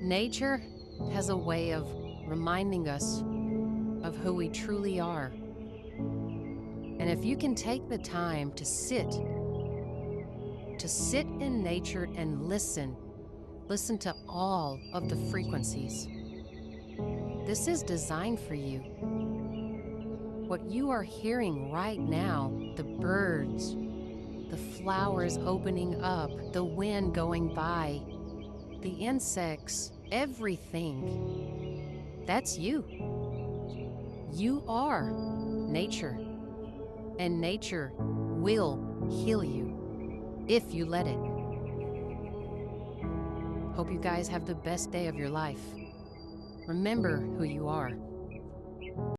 Nature has a way of reminding us of who we truly are. And if you can take the time to sit in nature and listen to all of the frequencies. This is designed for you. What you are hearing right now, the birds, the flowers opening up, the wind going by, the insects, everything, that's you. You are nature, and nature will heal you if you let it. Hope you guys have the best day of your life. Remember who you are.